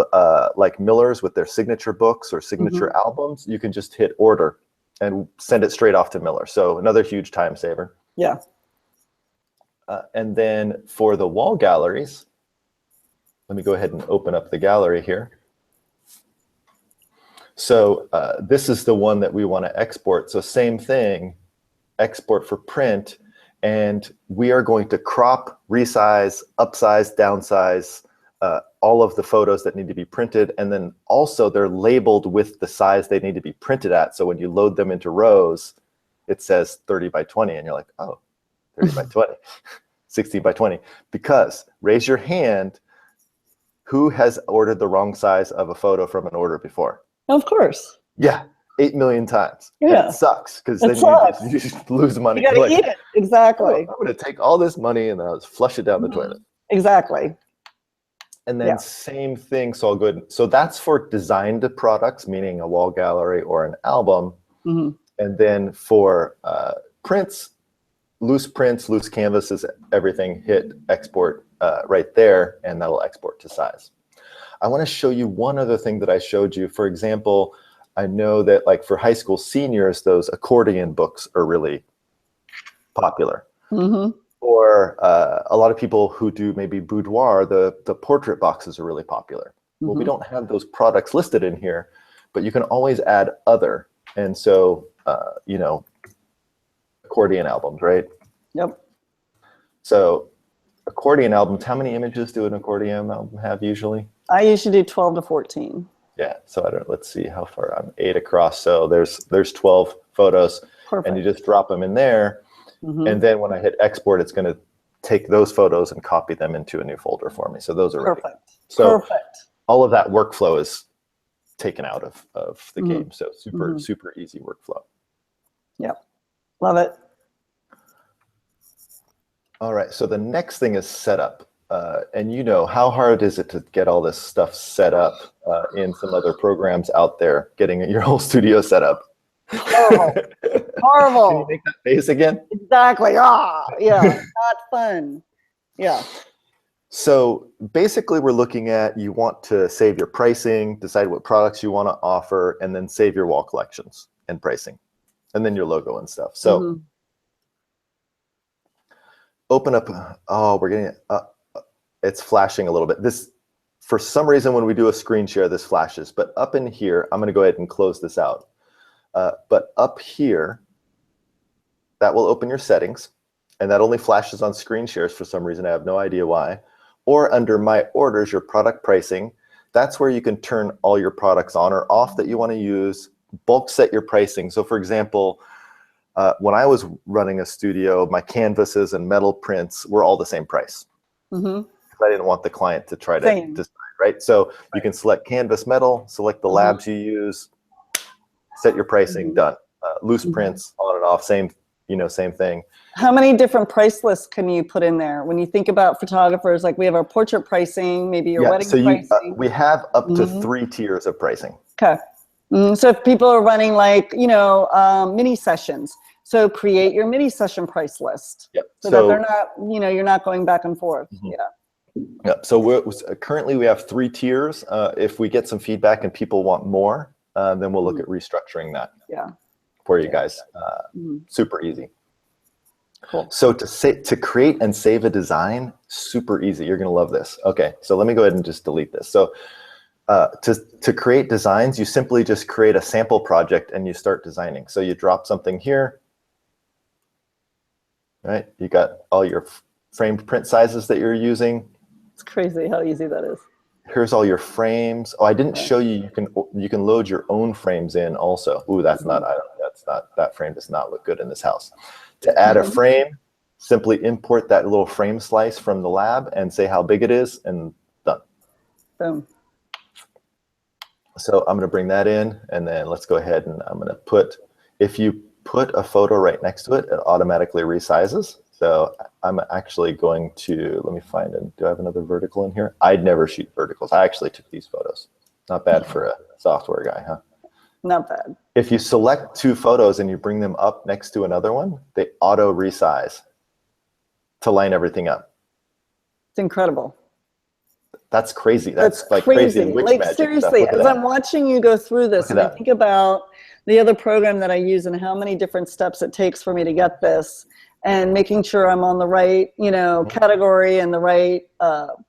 like Miller's with their signature books or signature albums, you can just hit order and send it straight off to Miller. So another huge time saver. Yeah. And then for the wall galleries, let me go ahead and open up the gallery here. So this is the one that we want to export. So same thing, export for print, and we are going to crop, resize, upsize, downsize all of the photos that need to be printed, and then also they're labeled with the size they need to be printed at. So when you load them into rows, it says 30 by 20, and you're like, oh, 30 by 20, 16 by 20. Because, raise your hand, who has ordered the wrong size of a photo from an order before? Of course. Yeah, 8 million times. Yeah. And it sucks, because then you just lose money. You gotta eat it, exactly. Oh, I'm gonna take all this money and I'll just flush it down the toilet. Exactly. And then same thing, so that's for designed products, meaning a wall gallery or an album. And then for prints, loose canvases, everything, hit export right there, and that'll export to size. I want to show you one other thing that I showed you. For example, I know that like for high school seniors, those accordion books are really popular. Mm-hmm. Or a lot of people who do maybe boudoir, the portrait boxes are really popular. Mm-hmm. Well, we don't have those products listed in here, but you can always add other. And so, you know, accordion albums, right? Yep. So accordion albums, how many images do an accordion album have usually? I usually do 12 to 14. Yeah, so let's see how far, I'm 8 across. So there's 12 photos. Perfect. And you just drop them in there. Mm-hmm. And then when I hit export, it's going to take those photos and copy them into a new folder for me. So those are ready. Perfect. So Perfect. all of that workflow is taken out of the Mm-hmm. game. So super easy workflow. Yep. Love it. All right, so the next thing is setup. And you know, how hard is it to get all this stuff set up in some other programs out there, getting your whole studio set up? Horrible. Horrible. Can you make that face again? Exactly. Yeah, not fun. Yeah. So basically we're looking at, you want to save your pricing, decide what products you want to offer, and then save your wall collections and pricing, and then your logo and stuff. So open up, oh, we're getting, it's flashing a little bit. This, for some reason, when we do a screen share, this flashes, but up in here, I'm going to go ahead and close this out. But up here, that will open your settings, and that only flashes on screen shares for some reason. I have no idea why. Or under my orders, your product pricing, that's where you can turn all your products on or off that you want to use, bulk set your pricing. So for example, when I was running a studio, my canvases and metal prints were all the same price. Mm-hmm. I didn't want the client to try to decide, right? So you can select canvas metal, select the labs you use, set your pricing, done. Loose prints, on and off, same thing. How many different price lists can you put in there? When you think about photographers, like we have our portrait pricing, maybe your wedding pricing. We have up to 3 tiers of pricing. Okay. So if people are running like, mini sessions, so create your mini session price list. Yep. So that they're not, you're not going back and forth. Yeah. Yep. So currently we have 3 tiers. If we get some feedback and people want more, then we'll look at restructuring that for you guys. Super easy. Cool. So to create and save a design, super easy. You're going to love this. Okay, so let me go ahead and just delete this. So to create designs, you simply just create a sample project and you start designing. So you drop something here, right? You got all your framed print sizes that you're using. It's crazy how easy that is. Here's all your frames. Oh, I didn't show you. You can load your own frames in also. Ooh, that frame does not look good in this house. To add a frame, simply import that little frame slice from the lab and say how big it is, and done. Boom. So I'm going to bring that in, and then let's go ahead and I'm going to put, if you put a photo right next to it, it automatically resizes. So I'm actually going to, let me find it. Do I have another vertical in here? I'd never shoot verticals. I actually took these photos. Not bad for a software guy, huh? Not bad. If you select 2 photos and you bring them up next to another one, they auto resize to line everything up. It's incredible. That's crazy. That's like crazy witch like magic seriously, as I'm watching you go through this, and I think about the other program that I use and how many different steps it takes for me to get this, and making sure I'm on the right, category and the right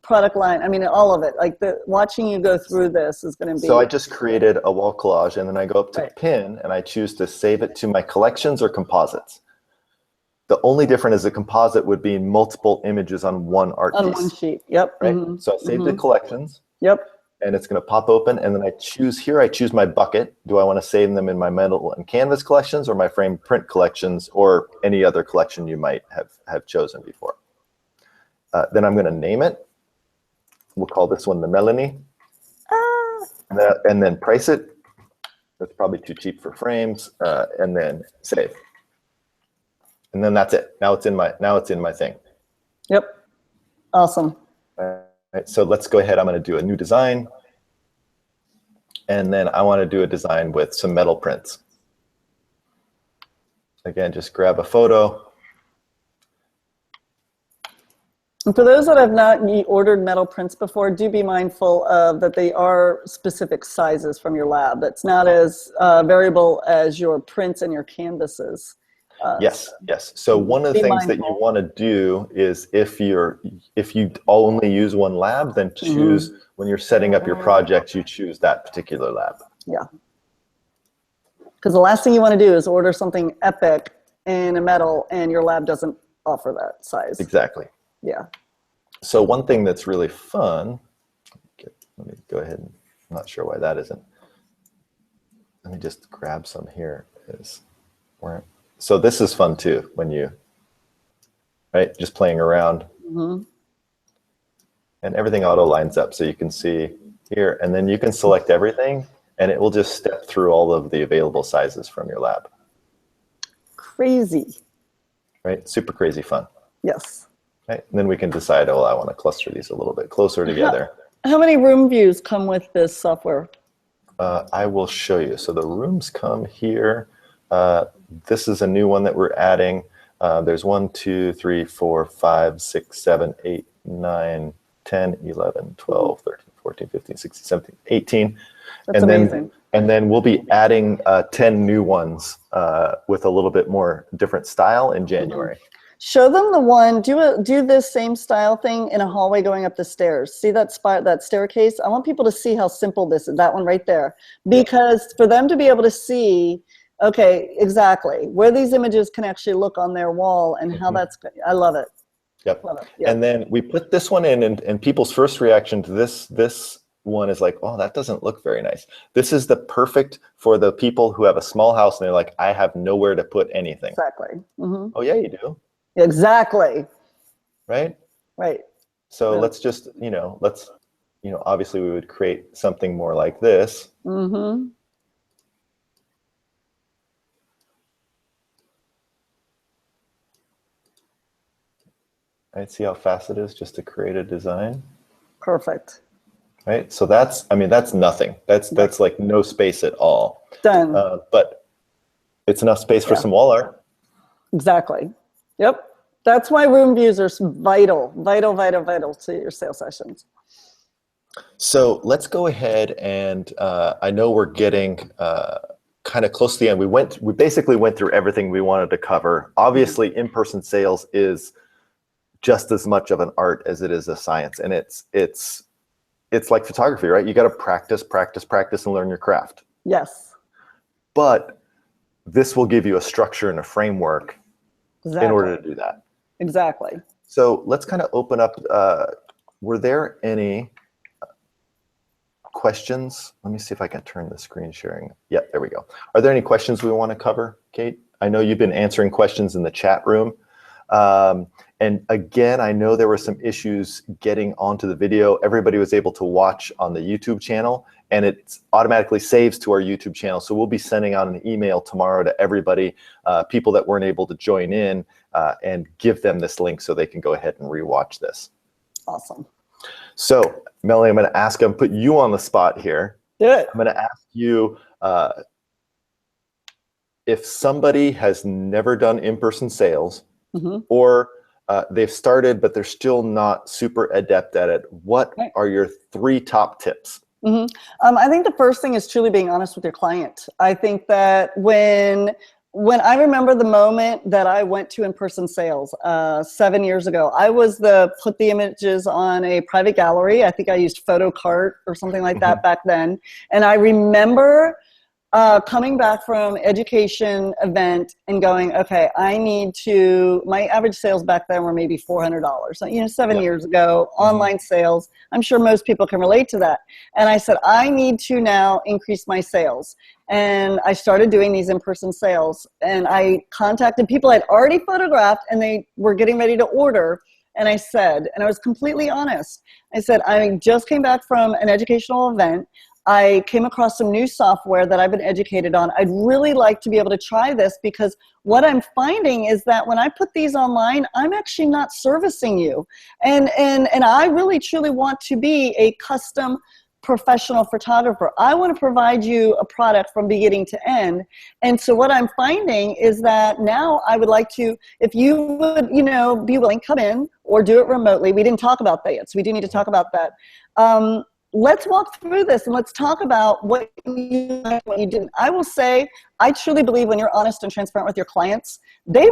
product line. I mean, all of it. Like watching you go through this is going to be. So I just created a wall collage, and then I go up to pin, and I choose to save it to my collections or composites. The only difference is a composite would be multiple images on one art piece. On one sheet. Yep. Right. So I saved the collections. Yep. And it's going to pop open, and then I choose my bucket. Do I want to save them in my metal and canvas collections, or my frame print collections, or any other collection you might have chosen before? Then I'm going to name it. We'll call this one the Melanie. And then price it. That's probably too cheap for frames. And then save. And then that's it. Now it's in my thing. Yep. Awesome. Right, so let's go ahead. I'm going to do a new design. And then I want to do a design with some metal prints. again, just grab a photo. And for those that have not ordered metal prints before, do be mindful of that they are specific sizes from your lab. That's not as variable as your prints and your canvases. Yes. So one of the things that you want to do is if you only use one lab, then choose when you're setting up your project, you choose that particular lab. Yeah. Because the last thing you want to do is order something epic in a metal and your lab doesn't offer that size. Exactly. Yeah. So one thing that's really fun, let me go ahead and, I'm not sure why that isn't. Let me just grab some here. So this is fun too, when right, just playing around. And everything auto lines up so you can see here, and then you can select everything and it will just step through all of the available sizes from your lab. Crazy. Right, super crazy fun. Yes. Right. And then we can decide, oh, I want to cluster these a little bit closer together. How many room views come with this software? I will show you. So the rooms come here. This is a new one that we're adding. There's 1, 2, 3, 4, 5, 6, 7, 8, 9, 10, 11, 12, 13, 14, 15, 16, 17, 18. That's amazing. And then we'll be adding 10 new ones with a little bit more different style in January. Show them the one, do this same style thing in a hallway going up the stairs. See that that staircase? I want people to see how simple this is, that one right there. Because for them to be able to see, okay, exactly, where these images can actually look on their wall and how that's, I love it. Yep. Love it. Yep. And then we put this one in and people's first reaction to this one is like, oh, that doesn't look very nice. This is the perfect for the people who have a small house and they're like, I have nowhere to put anything. Exactly. Oh yeah, you do. Exactly. Right? Right. So Yeah. let's just, obviously we would create something more like this. Mm-hmm. Right? See how fast it is just to create a design? Perfect. Right? So that's nothing. That's like no space at all. Done. But it's enough space for some wall art. Exactly. Yep. That's why room views are vital to your sales sessions. So let's go ahead and I know we're getting kind of close to the end. We basically went through everything we wanted to cover. Obviously, in-person sales is just as much of an art as it is a science, and it's like photography, right? You got to practice, and learn your craft. Yes. But this will give you a structure and a framework in order to do that. Exactly. So let's kind of open up. Were there any questions? Let me see if I can turn the screen sharing. Yeah, there we go. Are there any questions we want to cover, Kate? I know you've been answering questions in the chat room. And again, I know there were some issues getting onto the video. Everybody was able to watch on the YouTube channel, and it automatically saves to our YouTube channel. So we'll be sending out an email tomorrow to everybody, people that weren't able to join in, and give them this link so they can go ahead and rewatch this. Awesome. So Melanie, I'm going to put you on the spot here. Do it. I'm going to ask you, if somebody has never done in-person sales, or they've started, but they're still not super adept at it, what are your 3 top tips? I think the first thing is truly being honest with your client. I think that when I remember the moment that I went to in-person sales 7 years ago, I was put the images on a private gallery. I think I used PhotoCart or something like that back then. And I remember coming back from education event and going, okay, my average sales back then were maybe $400. 7 years ago, online sales. I'm sure most people can relate to that. And I said, I need to now increase my sales. And I started doing these in-person sales. And I contacted people I'd already photographed and they were getting ready to order. And I said, and I was completely honest, I said, I just came back from an educational event. I came across some new software that I've been educated on. I'd really like to be able to try this because what I'm finding is that when I put these online, I'm actually not servicing you. And I really truly want to be a custom professional photographer. I want to provide you a product from beginning to end. And so what I'm finding is that now I would like to, if you would, be willing, come in or do it remotely. We didn't talk about that yet, so we do need to talk about that. Let's walk through this and let's talk about what you liked, what you didn't. I will say, I truly believe when you're honest and transparent with your clients, they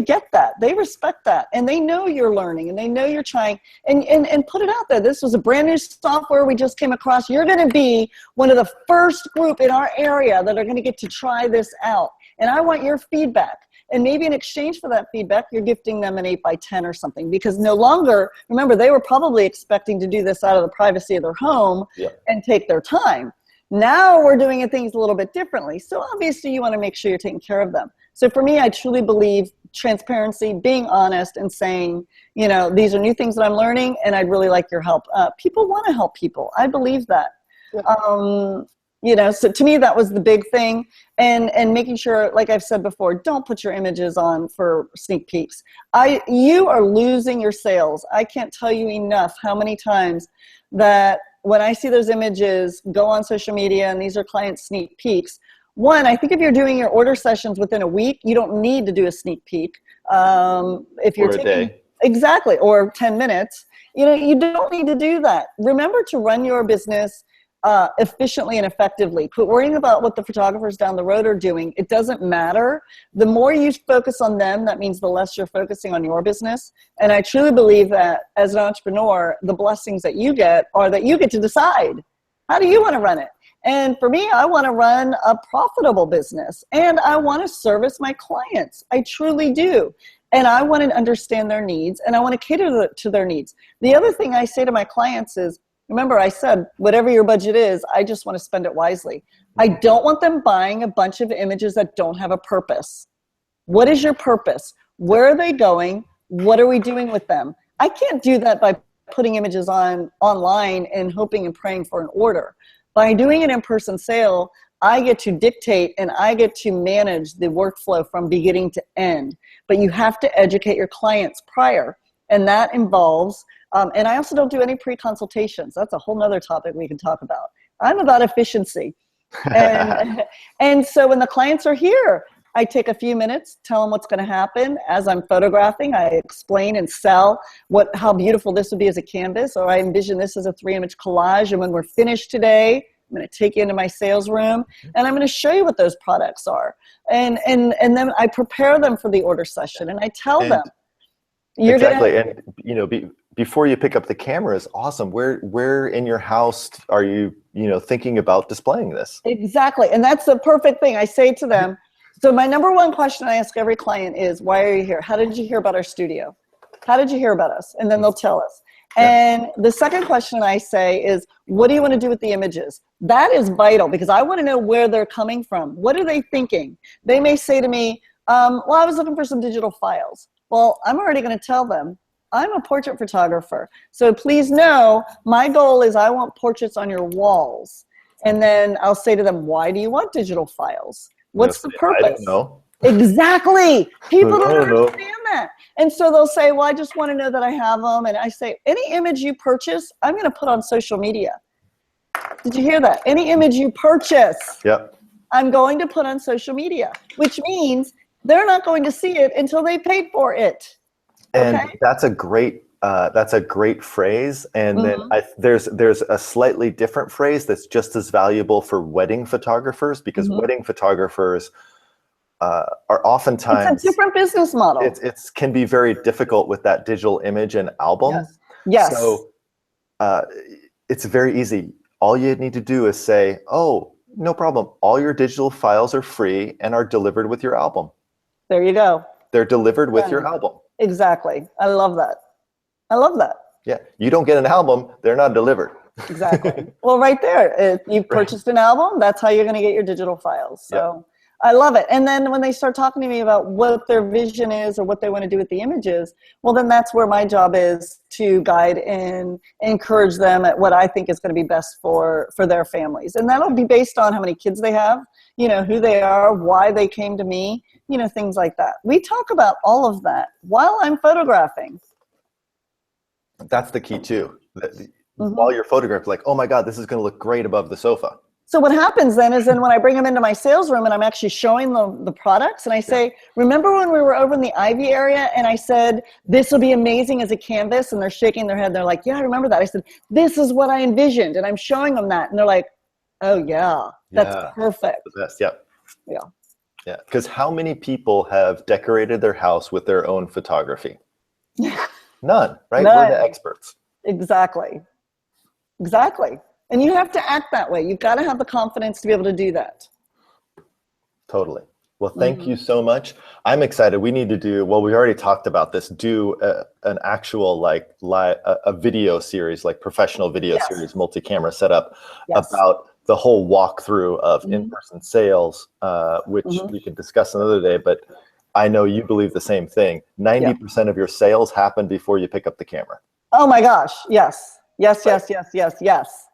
get that, they respect that, and they know you're learning and they know you're trying, and put it out there. This was a brand new software we just came across. You're going to be one of the first group in our area that are going to get to try this out, and I want your feedback. And maybe in exchange for that feedback, you're gifting them an 8x10 or something, because no longer, remember, they were probably expecting to do this out of the privacy of their home and take their time. Now we're doing things a little bit differently. So obviously you want to make sure you're taking care of them. So for me, I truly believe transparency, being honest and saying, these are new things that I'm learning and I'd really like your help. People want to help people. I believe that. So to me, that was the big thing. And making sure, like I've said before, don't put your images on for sneak peeks. You are losing your sales. I can't tell you enough how many times that when I see those images go on social media and these are client sneak peeks, one, I think if you're doing your order sessions within a week, you don't need to do a sneak peek. If you're or a day. Exactly, or 10 minutes, you don't need to do that. Remember to run your business efficiently and effectively. Quit worrying about what the photographers down the road are doing. It doesn't matter. The more you focus on them, that means the less you're focusing on your business. And I truly believe that as an entrepreneur, the blessings that you get are that you get to decide, how do you want to run it? And for me, I want to run a profitable business and I want to service my clients. I truly do. And I want to understand their needs and I want to cater to their needs. The other thing I say to my clients is, remember, I said, whatever your budget is, I just want to spend it wisely. I don't want them buying a bunch of images that don't have a purpose. What is your purpose? Where are they going? What are we doing with them? I can't do that by putting images online and hoping and praying for an order. By doing an in-person sale, I get to dictate and I get to manage the workflow from beginning to end. But you have to educate your clients prior. And that involves, and I also don't do any pre-consultations. That's a whole nother topic we can talk about. I'm about efficiency. And so when the clients are here, I take a few minutes, tell them what's going to happen. As I'm photographing, I explain and sell how beautiful this would be as a canvas, or I envision this as a 3-image collage. And when we're finished today, I'm going to take you into my sales room and I'm going to show you what those products are. And then I prepare them for the order session and I tell them. Exactly. And, before you pick up the camera is awesome. Where in your house are you, thinking about displaying this? Exactly. And that's the perfect thing. I say to them, so my number one question I ask every client is, why are you here? How did you hear about our studio? How did you hear about us? And then they'll tell us. And the second question I say is, what do you want to do with the images? That is vital because I want to know where they're coming from. What are they thinking? They may say to me, well, I was looking for some digital files. Well, I'm already going to tell them, I'm a portrait photographer. So please know, my goal is I want portraits on your walls. And then I'll say to them, why do you want digital files? What's the purpose? I don't know. Exactly. People don't understand that. And so they'll say, well, I just want to know that I have them. And I say, any image you purchase, I'm going to put on social media. Did you hear that? Any image you purchase, I'm going to put on social media, which means they're not going to see it until they paid for it. And that's a great phrase. And then there's a slightly different phrase that's just as valuable for wedding photographers, because wedding photographers are oftentimes, it's a different business model. It can be very difficult with that digital image and album. Yes. So it's very easy. All you need to do is say, oh, no problem. All your digital files are free and are delivered with your album. There you go. They're delivered with your album. Exactly. I love that. I love that. Yeah. You don't get an album, they're not delivered. Exactly. Well, right there, if you've purchased an album, that's how you're going to get your digital files. So I love it. And then when they start talking to me about what their vision is or what they want to do with the images, well, then that's where my job is to guide and encourage them at what I think is going to be best for their families. And that'll be based on how many kids they have, who they are, why they came to me, things like that. We talk about all of that while I'm photographing. That's the key too. while you're photographing, like, oh my God, this is going to look great above the sofa. So what happens then is when I bring them into my sales room and I'm actually showing the products and I say, remember when we were over in the Ivy area and I said, this will be amazing as a canvas, and they're shaking their head. They're like, yeah, I remember that. I said, this is what I envisioned. And I'm showing them that. And they're like, oh yeah, that's perfect. The best. Yeah. Yeah. Yeah. Because how many people have decorated their house with their own photography? None, right? None. We're the experts. Exactly. Exactly. And you have to act that way. You've got to have the confidence to be able to do that. Totally. Well, thank you so much. I'm excited. We need to do, well, we already talked about this, do an actual like a video series, like professional video series, multi-camera setup about the whole walkthrough of in-person sales, which we can discuss another day. But I know you believe the same thing. 90% of your sales happen before you pick up the camera. Oh my gosh. Yes. Yes, yes, yes, yes, yes.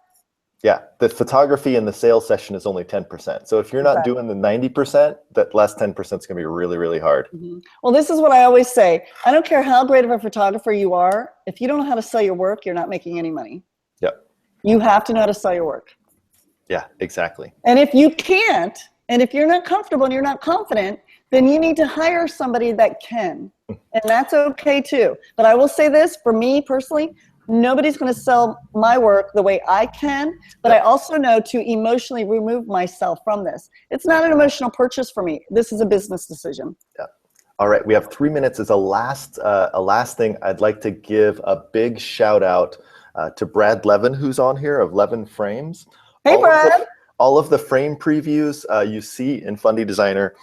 Yeah, the photography in the sales session is only 10%. So if you're not doing the 90%, that last 10% is going to be really, really hard. Well, this is what I always say. I don't care how great of a photographer you are. If you don't know how to sell your work, you're not making any money. Yep. You have to know how to sell your work. Yeah, exactly. And if you can't, and if you're not comfortable and you're not confident, then you need to hire somebody that can. And that's okay too. But I will say this, for me personally, nobody's going to sell my work the way I can, but I also know to emotionally remove myself from this. It's not an emotional purchase for me. This is a business decision. Yeah. All right. We have 3 minutes. As a last thing, I'd like to give a big shout out to Brad Levin, who's on here, of Levin Frames. Hey, Brad. All of the frame previews you see in Fundy Designer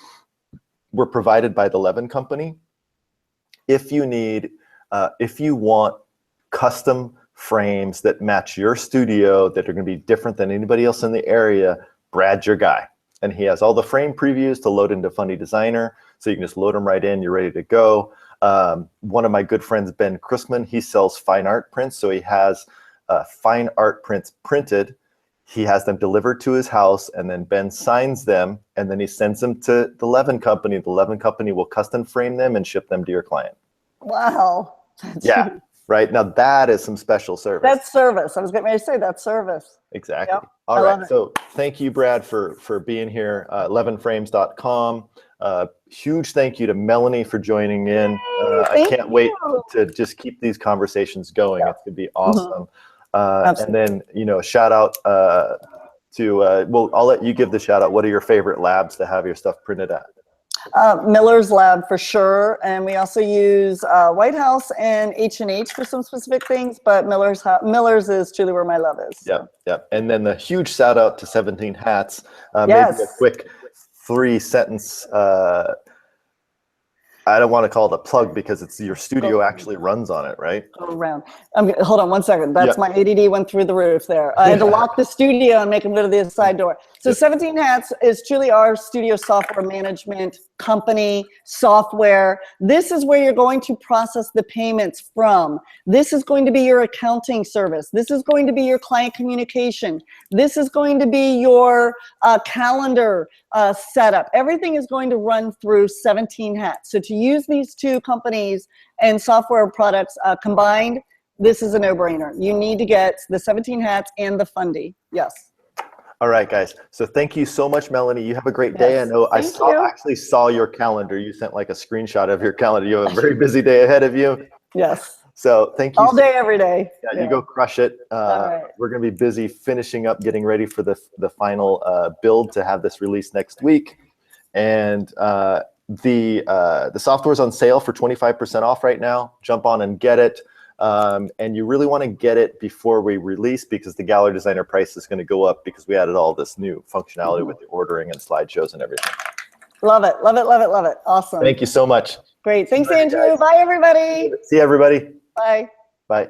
were provided by the Levin Company. If you want custom frames that match your studio that are going to be different than anybody else in the area, Brad's your guy. And he has all the frame previews to load into Fundy Designer, so you can just load them right in, you're ready to go. One of my good friends, Ben Chrisman, he sells fine art prints, so he has fine art prints printed. He has them delivered to his house, and then Ben signs them, and then he sends them to the Levin Company. The Levin Company will custom frame them and ship them to your client. Wow. Yeah. Right. Now that is some special service. That's service. I was getting ready to say that's service. Exactly. Yep. All right. So thank you, Brad, for being here. levinframes.com. Huge thank you to Melanie for joining in. I can't wait to just keep these conversations going. It's going to be awesome. And then, shout out to, well, I'll let you give the shout out. What are your favorite labs to have your stuff printed at? Miller's Lab for sure, and we also use White House and H&H for some specific things, but Miller's is truly where my love is. Yeah, yeah. And then the huge shout out to 17 Hats. Maybe a quick 3-sentence. I don't want to call it a plug because it's your studio actually runs on it, right? Go around. Hold on 1 second. That's my ADD went through the roof there. I had to lock the studio and make them go to the side door. So 17 Hats is truly our studio software management company software. This is where you're going to process the payments from. This is going to be your accounting service. This is going to be your client communication. This is going to be your calendar setup. Everything is going to run through 17 Hats. So to use these two companies and software products combined, this is a no-brainer. You need to get the 17 Hats and the Fundy. Yes. All right, guys. So thank you so much, Melanie. You have a great day. I know I actually saw your calendar. You sent like a screenshot of your calendar. You have a very busy day ahead of you. Yes. So thank you. All day, every day. Yeah, you go crush it. We're going to be busy finishing up, getting ready for the final build to have this released next week. And the software is on sale for 25% off right now. Jump on and get it. And you really want to get it before we release, because the Gallery Designer price is going to go up because we added all this new functionality with the ordering and slideshows and everything. Love it. Love it. Love it. Love it. Awesome. Thank you so much. Great. Thanks, Andrew. Bye, everybody. See you, everybody. Bye. Bye.